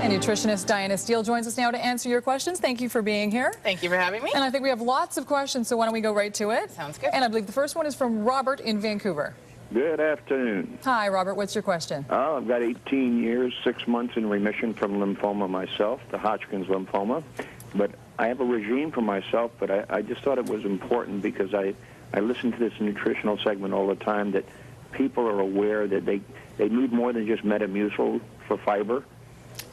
And nutritionist Diana Steele joins us now to answer your questions. Thank you for being here. Thank you for having me. And I think we have lots of questions, so why don't we go right to it? Sounds good. And I believe the first one is from Robert in Vancouver. Good afternoon. Hi, Robert. What's your question? I've got 18 years, 6 months in remission from lymphoma myself, the Hodgkin's lymphoma. But I have a regime for myself, but I just thought it was important because I listen to this nutritional segment all the time that people are aware that they need more than just Metamucil for fiber.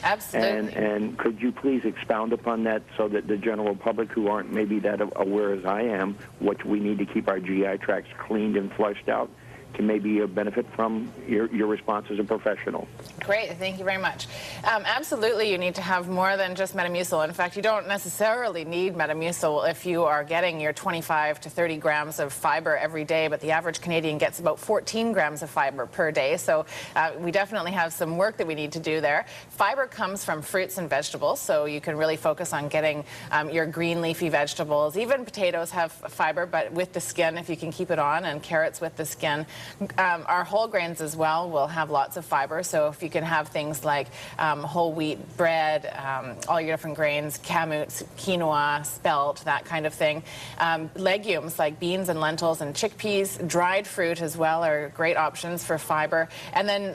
Absolutely. And could you please expound upon that so that the general public who aren't maybe that aware as I am, what we need to keep our GI tracts cleaned and flushed out, can maybe benefit from your response as a professional. Great, thank you very much. Absolutely, you need to have more than just Metamucil. In fact, you don't necessarily need Metamucil if you are getting your 25 to 30 grams of fiber every day, but the average Canadian gets about 14 grams of fiber per day, so we definitely have some work that we need to do there. Fiber comes from fruits and vegetables, so you can really focus on getting your green leafy vegetables. Even potatoes have fiber, but with the skin, if you can keep it on, and carrots with the skin. Our whole grains as well will have lots of fiber, so if you can have things like whole wheat bread, all your different grains, kamut, quinoa, spelt, that kind of thing. Legumes like beans and lentils and chickpeas, dried fruit as well are great options for fiber. And then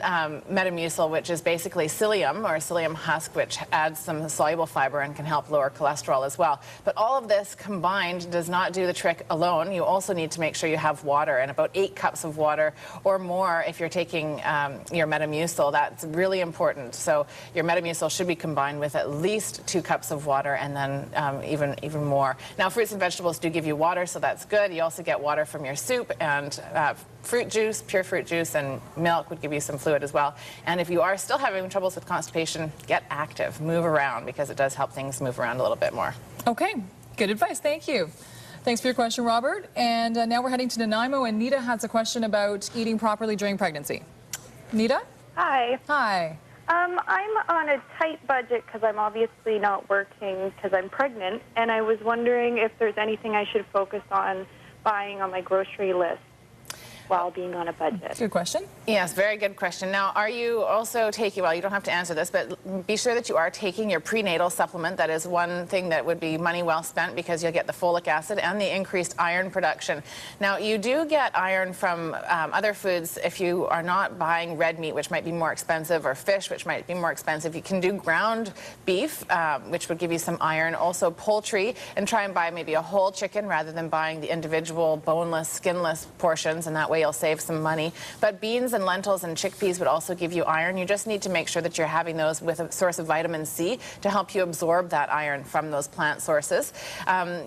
Metamucil, which is basically psyllium or psyllium husk, which adds some soluble fiber and can help lower cholesterol as well. But all of this combined does not do the trick alone. You also need to make sure you have water, and about 8 cups of water or more if you're taking your Metamucil. That's really important. So your Metamucil should be combined with at least 2 cups of water, and then even more. Now, fruits and vegetables do give you water, so that's good. You also get water from your soup, and fruit juice, pure fruit juice, and milk would give you some fluid as well. And if you are still having troubles with constipation, get active, move around, because it does help things move around a little bit more. Okay, good advice. Thank you. Thanks for your question, Robert. And now we're heading to Nanaimo, and Nita has a question about eating properly during pregnancy. Nita? Hi. Hi. I'm on a tight budget because I'm obviously not working because I'm pregnant, and I was wondering if there's anything I should focus on buying on my grocery list while being on a budget. Good question. Yes, very good question. Now, are you also taking, well, you don't have to answer this, but be sure that you are taking your prenatal supplement. That is one thing that would be money well spent, because you'll get the folic acid and the increased iron production. Now, you do get iron from other foods if you are not buying red meat, which might be more expensive, or fish, which might be more expensive. You can do ground beef, which would give you some iron. Also poultry, and try and buy maybe a whole chicken rather than buying the individual boneless, skinless portions, and that way you'll save some money. But beans and lentils and chickpeas would also give you iron. You just need to make sure that you're having those with a source of vitamin C to help you absorb that iron from those plant sources.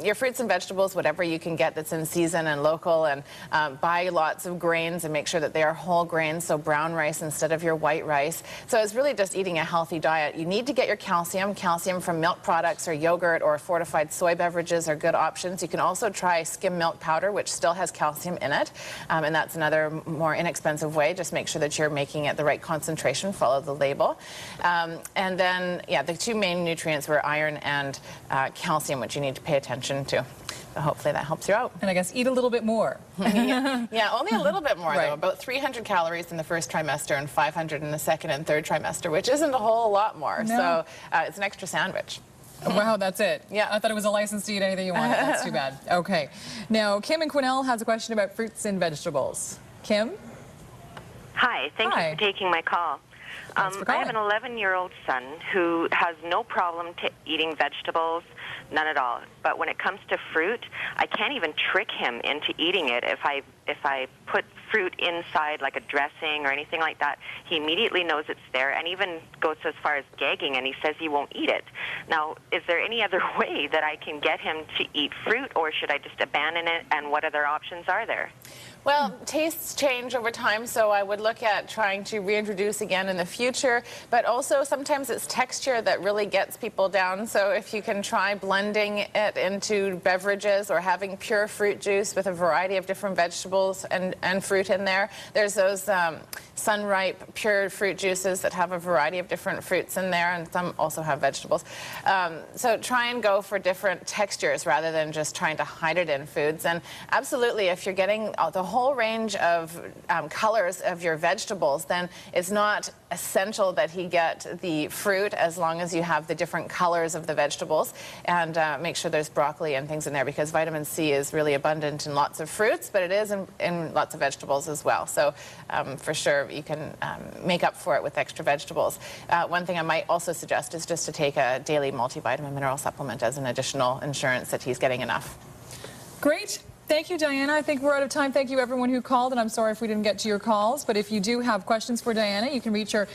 Your fruits and vegetables, whatever you can get that's in season and local, and buy lots of grains and make sure that they are whole grains, so brown rice instead of your white rice. So it's really just eating a healthy diet. You need to get your calcium. Calcium from milk products or yogurt or fortified soy beverages are good options. You can also try skim milk powder, which still has calcium in it, and that's another more inexpensive way. Just make sure that you're making it the right concentration, follow the label. And then, yeah, the 2 main nutrients were iron and calcium, which you need to pay attention to. So hopefully that helps you out. And I guess eat a little bit more. Yeah, only a little bit more, right. though. About 300 calories in the first trimester and 500 in the second and third trimester, which isn't a whole lot more. No. So it's an extra sandwich. Wow, that's it. Yeah, I thought it was a license to eat anything you wanted. That's too bad. Okay. Now, Kim in Quesnel has a question about fruits and vegetables. Kim? Hi, thank you for taking my call. I have an 11-year-old son who has no problem eating vegetables, none at all. But when it comes to fruit, I can't even trick him into eating it. If I put fruit inside like a dressing or anything like that, he immediately knows it's there, and even goes as far as gagging, and he says he won't eat it. Now, is there any other way that I can get him to eat fruit, or should I just abandon it, and what other options are there? Well, tastes change over time, so I would look at trying to reintroduce again in the future, but also sometimes it's texture that really gets people down. So if you can try blending it into beverages, or having pure fruit juice with a variety of different vegetables and fruit in there. There's those sun-ripe pure fruit juices that have a variety of different fruits in there, and some also have vegetables. So try and go for different textures rather than just trying to hide it in foods. And absolutely, if you're getting the whole range of colors of your vegetables, then it's not essential that he get the fruit as long as you have the different colors of the vegetables, and make sure there's broccoli and things in there, because vitamin C is really abundant in lots of fruits, but it is in lots of vegetables as well. So for sure you can make up for it with extra vegetables. One thing I might also suggest is just to take a daily multivitamin mineral supplement as an additional insurance that he's getting enough. Great. Thank you, Diana. I think we're out of time. Thank you, everyone who called, and I'm sorry if we didn't get to your calls. But if you do have questions for Diana, you can reach her